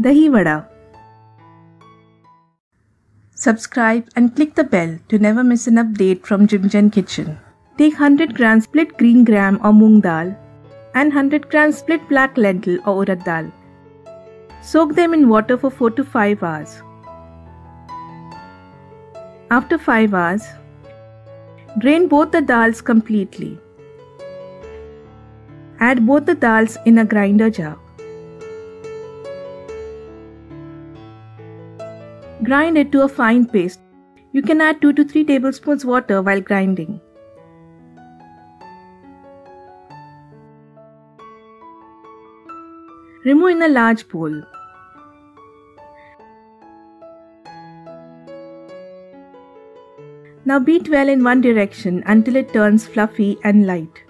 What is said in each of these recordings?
Dahi Vada. Subscribe and click the bell to never miss an update from Jimjan Kitchen. Take 100 grams split green gram or moong dal and 100 grams split black lentil or urad dal. Soak them in water for 4 to 5 hours. After 5 hours, drain both the dals completely. Add both the dals in a grinder jar. Grind it to a fine paste. You can add 2 to 3 tablespoons water while grinding. Remove in a large bowl. Now beat well in one direction until it turns fluffy and light.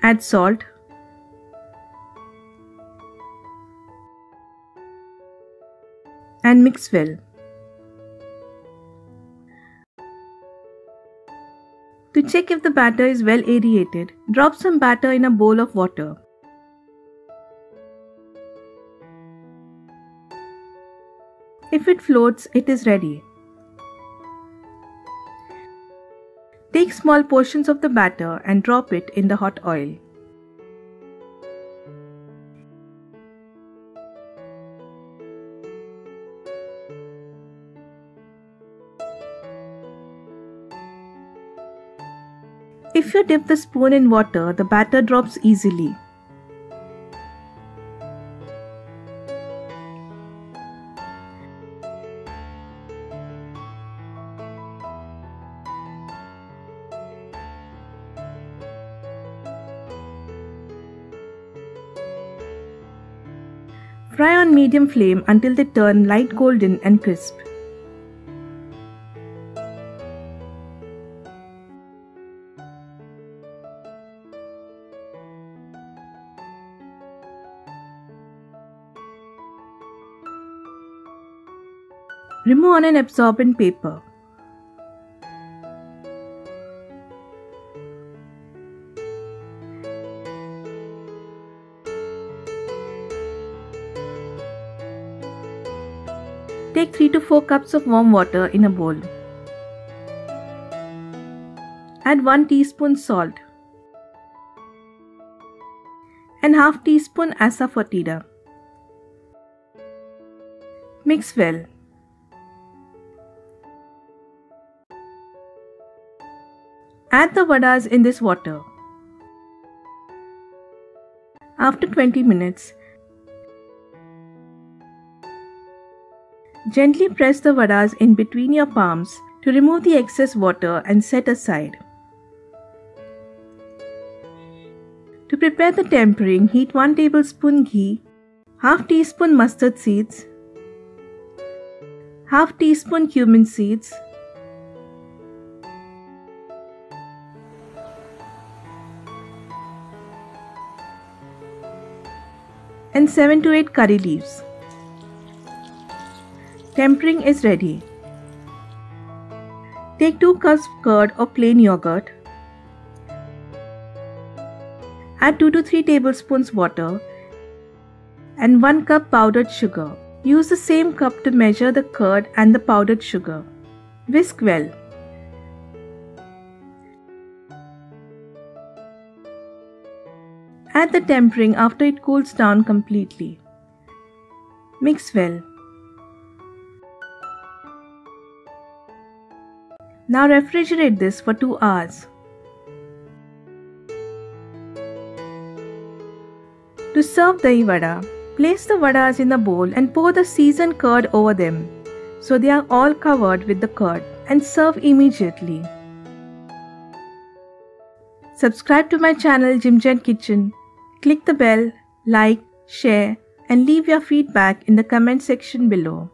Add salt, and mix well. To check if the batter is well aerated, drop some batter in a bowl of water. If it floats, it is ready. Take small portions of the batter and drop it in the hot oil. If you dip the spoon in water, the batter drops easily. Fry on medium flame until they turn light golden and crisp. Remove on an absorbent paper. Take 3 to 4 cups of warm water in a bowl. Add 1 teaspoon salt and half teaspoon asafoetida. Mix well. Add the vadas in this water. After 20 minutes, gently press the vadas in between your palms to remove the excess water and set aside. To prepare the tempering, heat 1 tablespoon ghee, half teaspoon mustard seeds, half teaspoon cumin seeds, and 7 to 8 curry leaves. Tempering is ready. Take 2 cups of curd or plain yogurt. Add 2 to 3 tablespoons water and 1 cup powdered sugar. Use the same cup to measure the curd and the powdered sugar. Whisk well. Add the tempering after it cools down completely. Mix well. Now refrigerate this for 2 hours. To serve dahi vada, place the vadas in a bowl and pour the seasoned curd over them so they are all covered with the curd, and serve immediately. Subscribe to my channel Jimjan Kitchen. Click the bell, like, share and leave your feedback in the comment section below.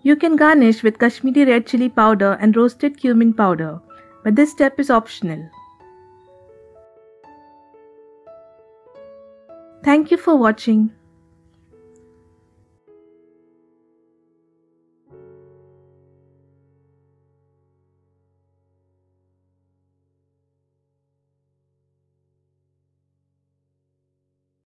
You can garnish with Kashmiri red chili powder and roasted cumin powder, but this step is optional. Thank you for watching.